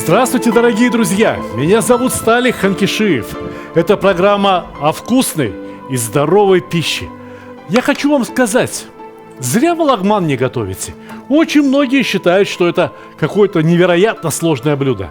Здравствуйте, дорогие друзья! Меня зовут Сталик Ханкишиев. Это программа о вкусной и здоровой пище. Я хочу вам сказать, зря вы лагман не готовите. Очень многие считают, что это какое-то невероятно сложное блюдо.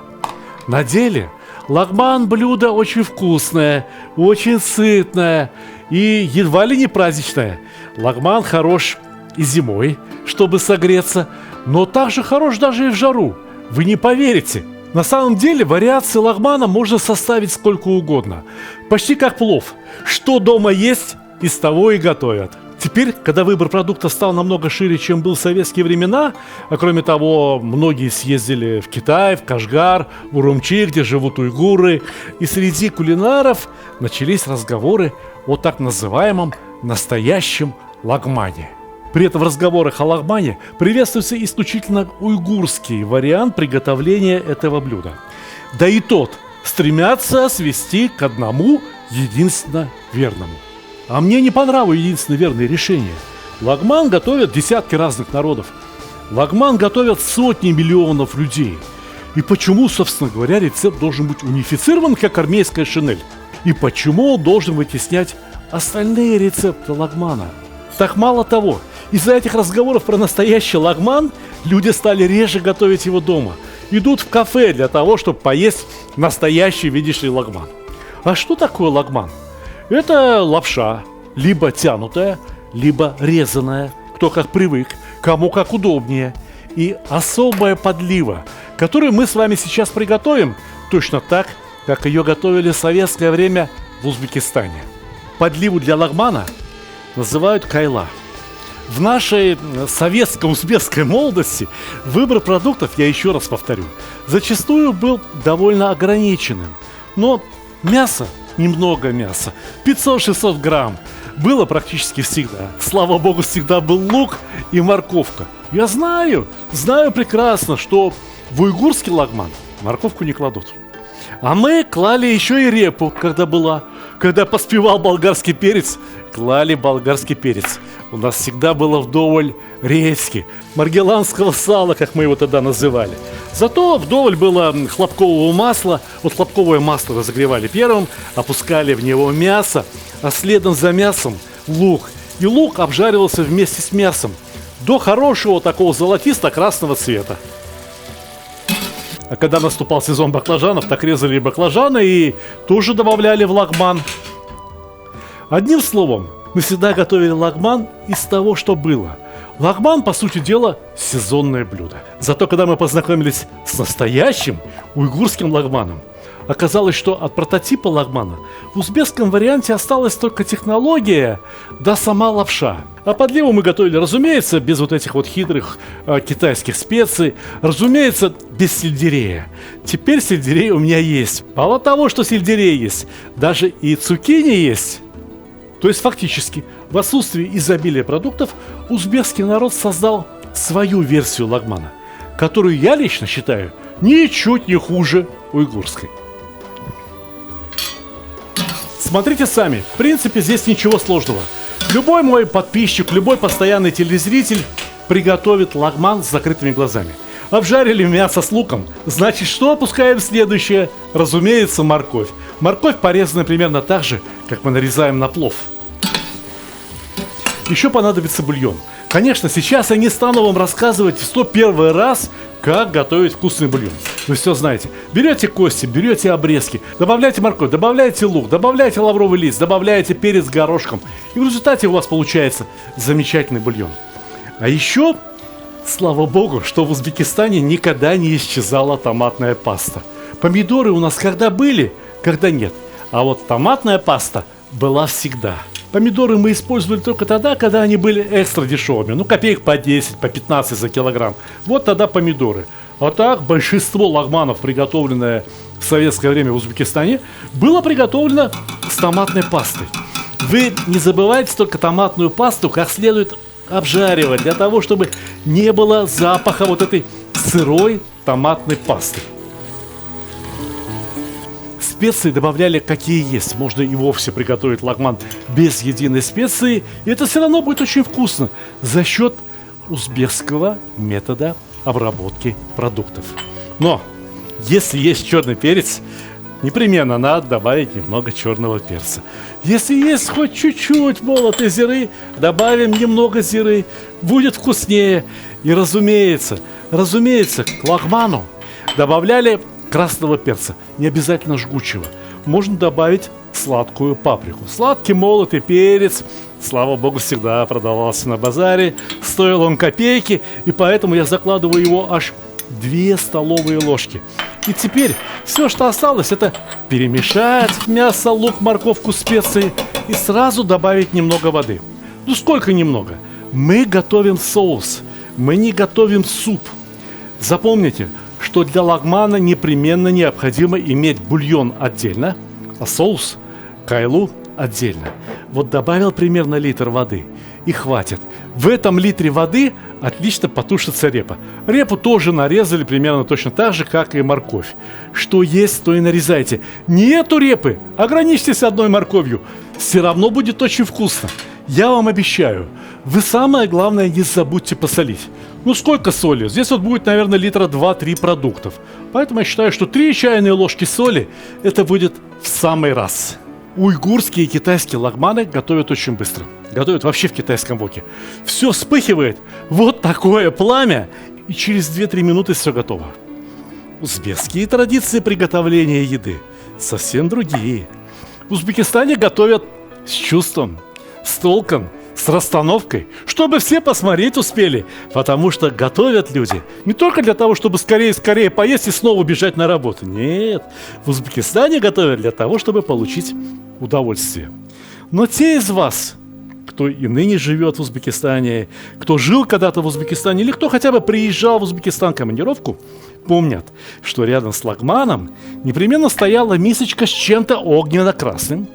На деле лагман блюдо очень вкусное, очень сытное и едва ли не праздничное. Лагман хорош и зимой, чтобы согреться, но также хорош даже и в жару. Вы не поверите. На самом деле вариации лагмана можно составить сколько угодно. Почти как плов. Что дома есть, из того и готовят. Теперь, когда выбор продуктов стал намного шире, чем был в советские времена, а кроме того, многие съездили в Китай, в Кашгар, в Урумчи, где живут уйгуры, и среди кулинаров начались разговоры о так называемом настоящем лагмане. При этом в разговорах о лагмане приветствуется исключительно уйгурский вариант приготовления этого блюда. Да и тот стремятся свести к одному единственно верному. А мне не по нраву единственно верное решение. Лагман готовят десятки разных народов. Лагман готовят сотни миллионов людей. И почему, собственно говоря, рецепт должен быть унифицирован, как армейская шинель? И почему он должен вытеснять остальные рецепты лагмана? Так мало того, из-за этих разговоров про настоящий лагман люди стали реже готовить его дома. Идут в кафе для того, чтобы поесть настоящий, видишь ли, лагман. А что такое лагман? Это лапша, либо тянутая, либо резаная, кто как привык, кому как удобнее. И особая подлива, которую мы с вами сейчас приготовим, точно так, как ее готовили в советское время в Узбекистане. Подливу для лагмана называют кайла. В нашей советско-узбекской молодости выбор продуктов, я еще раз повторю, зачастую был довольно ограниченным. Но мясо, немного мяса, 500-600 грамм, было практически всегда. Слава богу, всегда был лук и морковка. Я знаю прекрасно, что в уйгурский лагман морковку не кладут. А мы клали еще и репу, когда поспевал болгарский перец, клали болгарский перец. У нас всегда было вдоволь редьки, маргеланского сала, как мы его тогда называли. Зато вдоволь было хлопкового масла. Вот хлопковое масло разогревали первым, опускали в него мясо, а следом за мясом лук. И лук обжаривался вместе с мясом до хорошего такого золотисто-красного цвета. А когда наступал сезон баклажанов, так резали баклажаны и тоже добавляли в лагман. Одним словом, мы всегда готовили лагман из того, что было. Лагман, по сути дела, сезонное блюдо. Зато, когда мы познакомились с настоящим уйгурским лагманом, оказалось, что от прототипа лагмана в узбекском варианте осталась только технология, да сама лапша. А подливу мы готовили, разумеется, без вот этих вот хитрых китайских специй, разумеется, без сельдерея. Теперь сельдерей у меня есть. Мало того, что сельдерей есть, даже и цукини есть. То есть фактически в отсутствии изобилия продуктов узбекский народ создал свою версию лагмана, которую я лично считаю ничуть не хуже уйгурской. Смотрите сами, в принципе здесь ничего сложного. Любой мой подписчик, любой постоянный телезритель приготовит лагман с закрытыми глазами. Обжарили мясо с луком, значит, что опускаем следующее? Разумеется, морковь. Морковь порезана примерно так же, как мы нарезаем на плов. Еще понадобится бульон. Конечно, сейчас я не стану вам рассказывать в 101 раз, как готовить вкусный бульон. Вы все знаете. Берете кости, берете обрезки, добавляете морковь, добавляете лук, добавляете лавровый лист, добавляете перец горошком. И в результате у вас получается замечательный бульон. А еще, слава богу, что в Узбекистане никогда не исчезала томатная паста. Помидоры у нас когда были, когда нет. А вот томатная паста была всегда. Помидоры мы использовали только тогда, когда они были экстра дешевыми. Ну, копеек по 10, по 15 за килограмм. Вот тогда помидоры. А так, большинство лагманов, приготовленное в советское время в Узбекистане, было приготовлено с томатной пастой. Вы не забывайте только томатную пасту как следует обжаривать, для того, чтобы не было запаха вот этой сырой томатной пасты. Специи добавляли какие есть. Можно и вовсе приготовить лагман без единой специи, и это все равно будет очень вкусно за счет узбекского метода обработки продуктов. Но Если есть черный перец, непременно надо добавить немного черного перца. Если есть хоть чуть-чуть молотой зиры, добавим немного зиры, будет вкуснее. И разумеется, к лагману добавляли красного перца, не обязательно жгучего. Можно добавить сладкую паприку. Сладкий молотый перец, слава богу, всегда продавался на базаре. Стоил он копейки, и поэтому я закладываю его аж 2 столовые ложки. И теперь все, что осталось, это перемешать мясо, лук, морковку, специи и сразу добавить немного воды. Ну сколько немного? Мы готовим соус, мы не готовим суп. Запомните, что для лагмана непременно необходимо иметь бульон отдельно, а соус, кайлу отдельно. Вот добавил примерно литр воды и хватит. В этом литре воды отлично потушится репа. Репу тоже нарезали примерно точно так же, как и морковь. Что есть, то и нарезайте. Нету репы, ограничьтесь одной морковью. Все равно будет очень вкусно. Я вам обещаю. Вы самое главное не забудьте посолить. Ну сколько соли? Здесь вот будет, наверное, литра 2-3 продуктов. Поэтому я считаю, что 3 чайные ложки соли это будет в самый раз. Уйгурские и китайские лагманы готовят очень быстро. Готовят вообще в китайском воке. Все вспыхивает, вот такое пламя, и через 2-3 минуты все готово. Узбекские традиции приготовления еды совсем другие. В Узбекистане готовят с чувством, с толком, с расстановкой, чтобы все посмотреть успели, потому что готовят люди не только для того, чтобы скорее поесть и снова бежать на работу. Нет, в Узбекистане готовят для того, чтобы получить удовольствие. Но те из вас, кто и ныне живет в Узбекистане, кто жил когда-то в Узбекистане или кто хотя бы приезжал в Узбекистан в командировку, помнят, что рядом с лагманом непременно стояла мисочка с чем-то огненно-красным,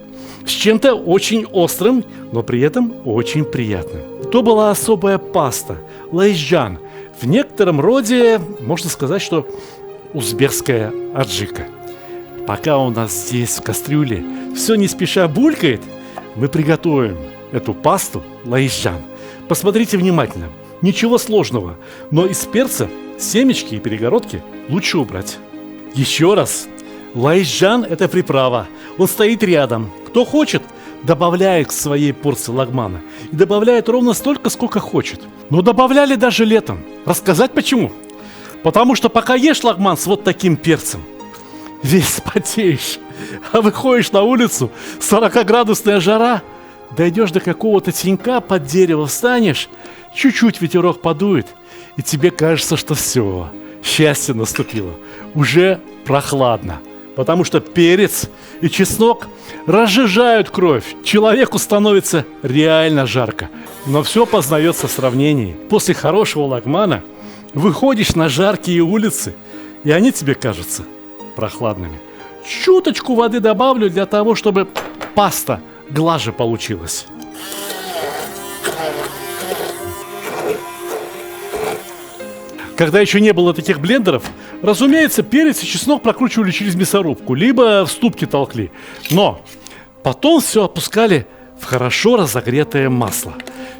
с чем-то очень острым, но при этом очень приятным. То была особая паста – лайжан. В некотором роде можно сказать, что узбекская аджика. Пока у нас здесь в кастрюле все не спеша булькает, мы приготовим эту пасту лайжан. Посмотрите внимательно. Ничего сложного, но из перца семечки и перегородки лучше убрать. Еще раз. Лайжан – это приправа. Он стоит рядом. Кто хочет, добавляет к своей порции лагмана. И добавляет ровно столько, сколько хочет. Но добавляли даже летом. Рассказать почему? Потому что пока ешь лагман с вот таким перцем, весь потеешь. А выходишь на улицу, 40-градусная жара, дойдешь до какого-то тенька, под дерево встанешь, чуть-чуть ветерок подует, и тебе кажется, что все, счастье наступило. Уже прохладно. Потому что перец и чеснок разжижают кровь. Человеку становится реально жарко. Но все познается в сравнении. После хорошего лагмана выходишь на жаркие улицы, и они тебе кажутся прохладными. Чуточку воды добавлю для того, чтобы паста глаже получилась. Когда еще не было таких блендеров, разумеется, перец и чеснок прокручивали через мясорубку, либо в ступке толкли. Но потом все опускали в хорошо разогретое масло.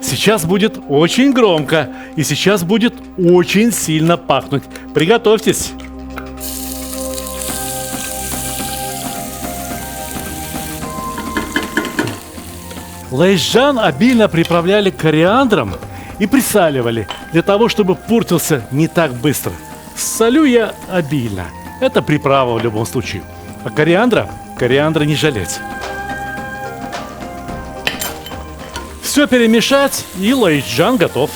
Сейчас будет очень громко, и сейчас будет очень сильно пахнуть. Приготовьтесь! Лайжан обильно приправляли кориандром и присаливали, для того, чтобы портился не так быстро. Солю я обильно. Это приправа в любом случае. А кориандра не жалеть. Все перемешать, и лайжан готов.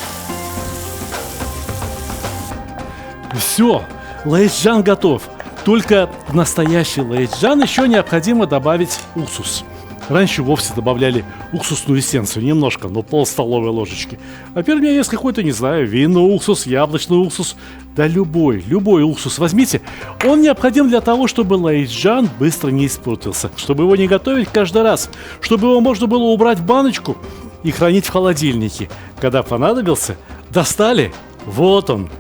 Все, лайжан готов. Только в настоящий лайжан еще необходимо добавить уксус. Раньше вовсе добавляли уксусную эссенцию, немножко, но пол-столовой ложечки. А теперь у меня есть какой-то, не знаю, винный уксус, яблочный уксус. Да любой уксус возьмите. Он необходим для того, чтобы лайжан быстро не испортился. Чтобы его не готовить каждый раз. Чтобы его можно было убрать в баночку и хранить в холодильнике. Когда понадобился, достали. Вот он.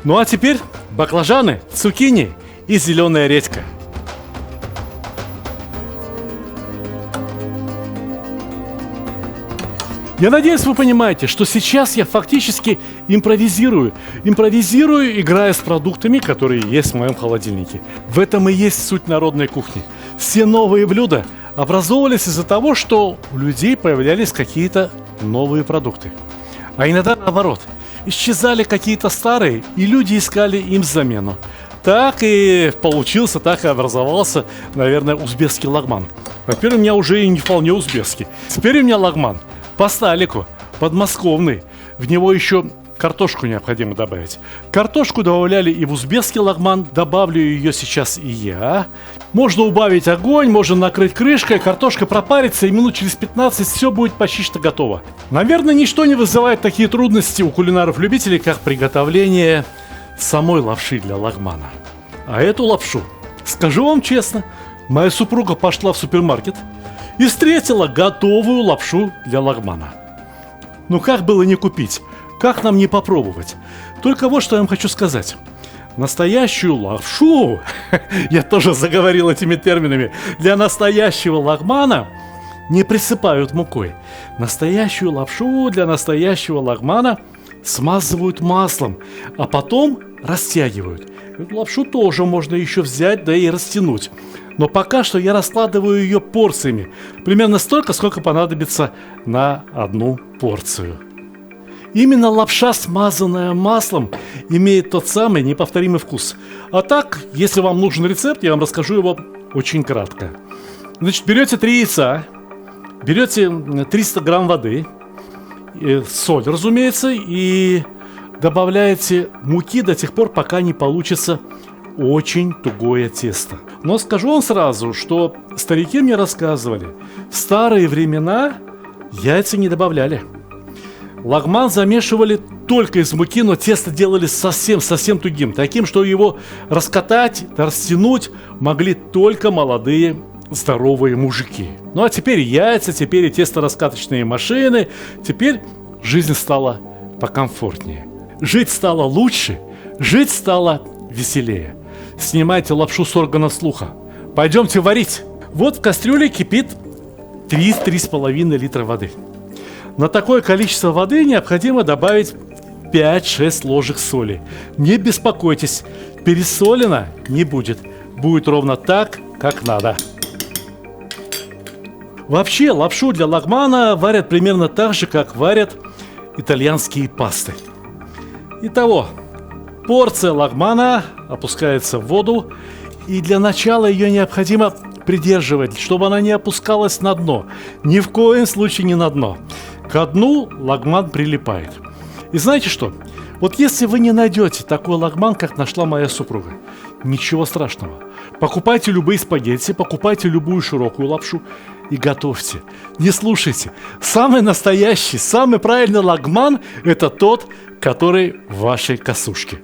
Ну а теперь баклажаны, цукини и зеленая редька. Я надеюсь, вы понимаете, что сейчас я фактически импровизирую, играя с продуктами, которые есть в моем холодильнике. В этом и есть суть народной кухни. Все новые блюда образовывались из-за того, что у людей появлялись какие-то новые продукты. А иногда наоборот, исчезали какие-то старые, и люди искали им замену. Так и получился, так и образовался, наверное, узбекский лагман. Во-первых, у меня уже и не вполне узбекский. Теперь у меня лагман по сталику, подмосковный. В него еще картошку необходимо добавить. Картошку добавляли и в узбекский лагман, добавлю ее сейчас и я. Можно убавить огонь, можно накрыть крышкой, картошка пропарится, и минут через 15 все будет почти что готово. Наверное, ничто не вызывает такие трудности у кулинаров-любителей, как приготовление самой лапши для лагмана. А эту лапшу, скажу вам честно, моя супруга пошла в супермаркет и встретила готовую лапшу для лагмана. Ну как было не купить? Как нам не попробовать? Только вот что я вам хочу сказать. Настоящую лапшу, я тоже заговорил этими терминами, для настоящего лагмана не присыпают мукой. Настоящую лапшу для настоящего лагмана смазывают маслом, а потом растягивают. Эту лапшу тоже можно еще взять, да и растянуть. Но пока что я раскладываю ее порциями. Примерно столько, сколько понадобится на одну порцию. Именно лапша, смазанная маслом, имеет тот самый неповторимый вкус. А так, если вам нужен рецепт, я вам расскажу его очень кратко. Значит, берете 3 яйца, берете 300 грамм воды, соль, разумеется, и добавляете муки до тех пор, пока не получится очень тугое тесто. Но скажу вам сразу, что старики мне рассказывали, в старые времена яйца не добавляли. Лагман замешивали только из муки, но тесто делали совсем тугим, таким, что его раскатать, растянуть могли только молодые здоровые мужики. Ну а теперь яйца, теперь и тесто-раскаточные машины, теперь жизнь стала покомфортнее. Жить стало лучше, жить стало веселее. Снимайте лапшу с органа слуха. Пойдемте варить. Вот в кастрюле кипит 3-3,5 литра воды. На такое количество воды необходимо добавить 5-6 ложек соли. Не беспокойтесь, пересолено не будет. Будет ровно так, как надо. Вообще, лапшу для лагмана варят примерно так же, как варят итальянские пасты. Итого, порция лагмана опускается в воду, и для начала ее необходимо придерживать, чтобы она не опускалась на дно. Ни в коем случае не на дно. Ко дну лагман прилипает. И знаете что? Вот если вы не найдете такой лагман, как нашла моя супруга, ничего страшного. Покупайте любые спагетти, покупайте любую широкую лапшу и готовьте. Не слушайте. Самый настоящий, самый правильный лагман – это тот, который в вашей косушке.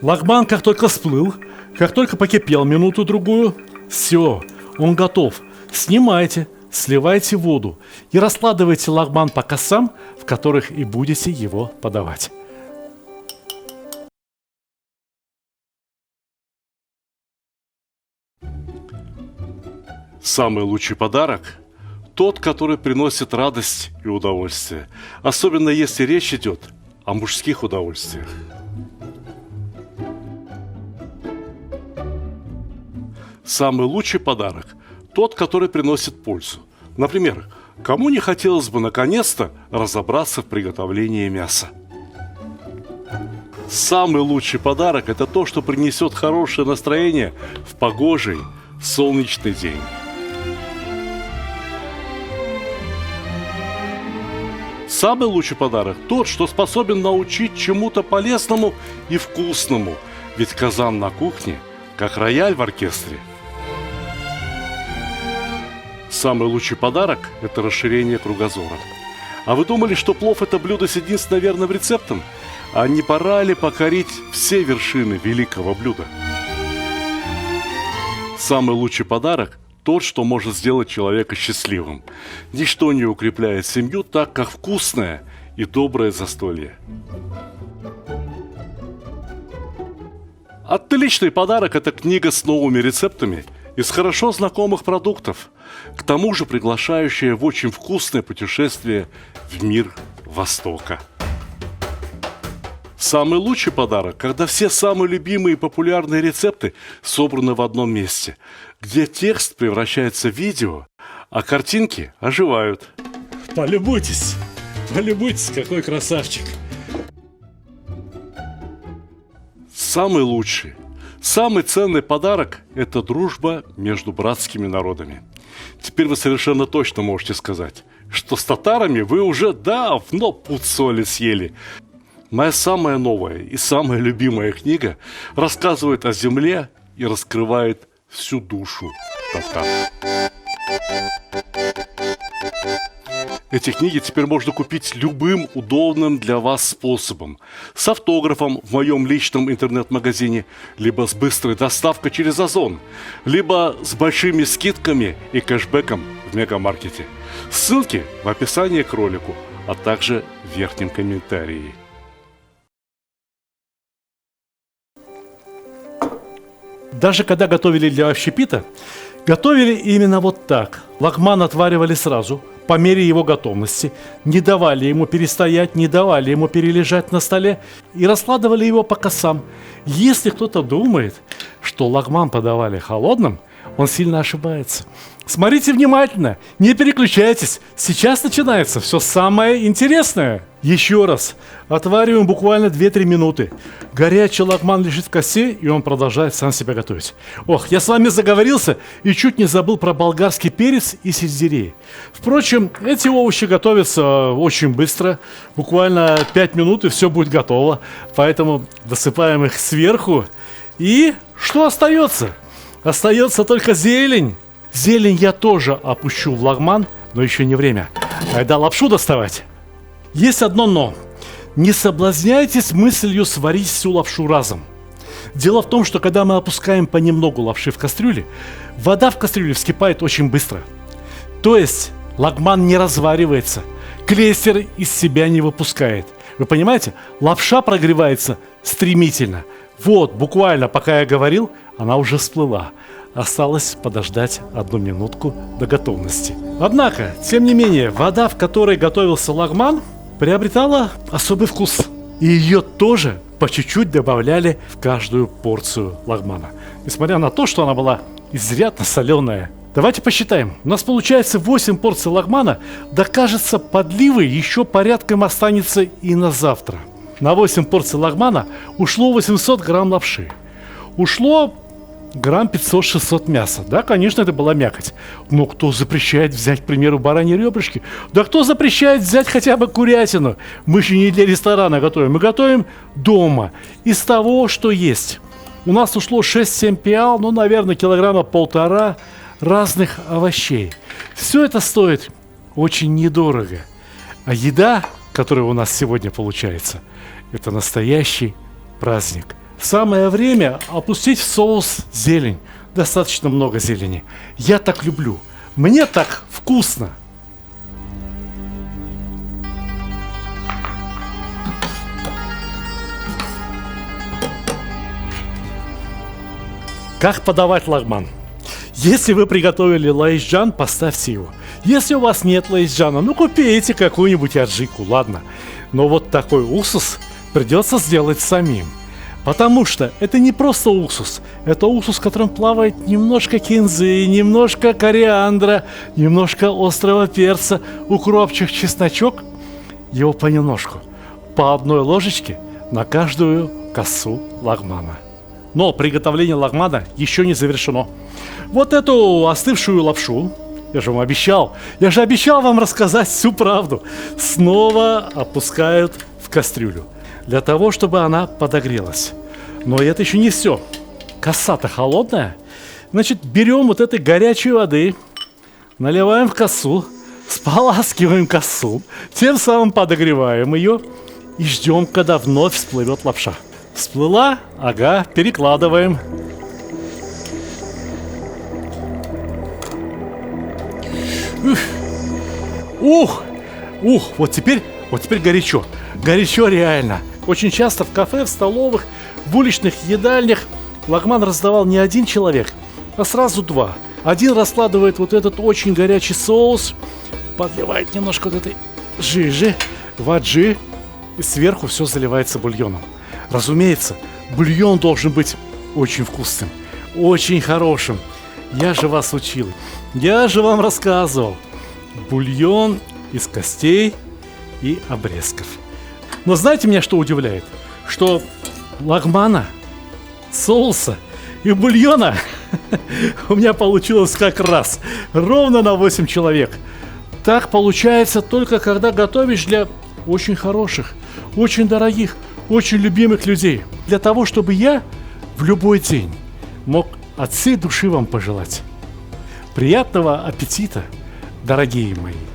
Лагман как только всплыл, как только покипел минуту-другую, все, он готов. Снимайте, сливайте воду и раскладывайте лагман по косам, в которых и будете его подавать. Самый лучший подарок – тот, который приносит радость и удовольствие, особенно если речь идет о мужских удовольствиях. Самый лучший подарок – тот, который приносит пользу. Например, кому не хотелось бы наконец-то разобраться в приготовлении мяса? Самый лучший подарок – это то, что принесет хорошее настроение в погожий, солнечный день. Самый лучший подарок – тот, что способен научить чему-то полезному и вкусному, ведь казан на кухне, как рояль в оркестре. Самый лучший подарок – это расширение кругозора. А вы думали, что плов – это блюдо с единственно верным рецептом? А не пора ли покорить все вершины великого блюда? Самый лучший подарок – тот, что может сделать человека счастливым. Ничто не укрепляет семью так, как вкусное и доброе застолье. Отличный подарок – это книга с новыми рецептами из хорошо знакомых продуктов, к тому же приглашающая в очень вкусное путешествие в мир Востока. Самый лучший подарок, когда все самые любимые и популярные рецепты собраны в одном месте, где текст превращается в видео, а картинки оживают. Полюбуйтесь, какой красавчик. Самый лучший, самый ценный подарок – это дружба между братскими народами. Теперь вы совершенно точно можете сказать, что с татарами вы уже давно пуд соли съели. Моя самая новая и самая любимая книга рассказывает о земле и раскрывает всю душу татар. Эти книги теперь можно купить любым удобным для вас способом. С автографом в моем личном интернет-магазине, либо с быстрой доставкой через Озон, либо с большими скидками и кэшбэком в мегамаркете. Ссылки в описании к ролику, а также в верхнем комментарии. Даже когда готовили для общепита, готовили именно вот так. Лагман отваривали сразу, по мере его готовности, не давали ему перестоять, не давали ему перележать на столе и раскладывали его по косам. Если кто-то думает, что лагман подавали холодным, он сильно ошибается. Смотрите внимательно, не переключайтесь, сейчас начинается все самое интересное. Еще раз, отвариваем буквально 2-3 минуты. Горячий лагман лежит в косе, и он продолжает сам себя готовить. Ох, я с вами заговорился и чуть не забыл про болгарский перец и сельдерей. Впрочем, эти овощи готовятся очень быстро, буквально 5 минут, и все будет готово. Поэтому досыпаем их сверху. И что остается? Остается только зелень. Зелень я тоже опущу в лагман, но еще не время. Айда лапшу доставать. Есть одно но. Не соблазняйтесь мыслью сварить всю лапшу разом. Дело в том, что когда мы опускаем понемногу лапши в кастрюле, вода в кастрюле вскипает очень быстро. То есть лагман не разваривается, клейстер из себя не выпускает. Вы понимаете? Лапша прогревается стремительно. Вот, буквально пока я говорил, она уже всплыла. Осталось подождать 1 минутку до готовности. Однако, тем не менее, вода, в которой готовился лагман, приобретала особый вкус. И ее тоже по чуть-чуть добавляли в каждую порцию лагмана. Несмотря на то, что она была изрядно соленая. Давайте посчитаем. У нас получается 8 порций лагмана. Да, кажется, подливы еще порядком останется и на завтра. На 8 порций лагмана ушло 800 грамм лапши. Ушло грамм 500-600 мяса. Да, конечно, это была мякоть. Но кто запрещает взять, к примеру, бараньи ребрышки? Да кто запрещает взять хотя бы курятину? Мы же не для ресторана готовим. Мы готовим дома. Из того, что есть. У нас ушло 6-7 пиал, ну, наверное, 1,5 килограмма разных овощей. Все это стоит очень недорого. А еда, которая у нас сегодня получается, это настоящий праздник. Самое время опустить в соус зелень. Достаточно много зелени. Я так люблю. Мне так вкусно. Как подавать лагман? Если вы приготовили лаисджан, поставьте его. Если у вас нет лаисджана, ну купите какую-нибудь аджику, ладно. Но вот такой уксус придется сделать самим. Потому что это не просто уксус. Это уксус, в котором плавает немножко кинзы, немножко кориандра, немножко острого перца, укропчик, чесночок. Его понемножку. По 1 ложечке на каждую косу лагмана. Но приготовление лагмана еще не завершено. Вот эту остывшую лапшу, я же обещал вам рассказать всю правду, снова опускают в кастрюлю. Для того, чтобы она подогрелась. Но это еще не все. Коса-то холодная. Значит, берем вот этой горячей воды, наливаем в косу, споласкиваем косу, тем самым подогреваем ее и ждем, когда вновь всплывет лапша. Всплыла? Ага, перекладываем. Ух, вот теперь горячо. Горячо реально. Очень часто в кафе, в столовых, в уличных едальнях лагман раздавал не один человек. а сразу два. Один раскладывает вот этот очень горячий соус, подливает немножко вот этой жижи, ваджи, и сверху все заливается бульоном. Разумеется, бульон должен быть очень вкусным, очень хорошим. Я же вас учил, я же вам рассказывал. Бульон из костей и обрезков. Но знаете, меня что удивляет? Что лагмана, соуса и бульона у меня получилось как раз ровно на 8 человек. Так получается только когда готовишь для очень хороших, очень дорогих, очень любимых людей. Для того, чтобы я в любой день мог от всей души вам пожелать приятного аппетита, дорогие мои.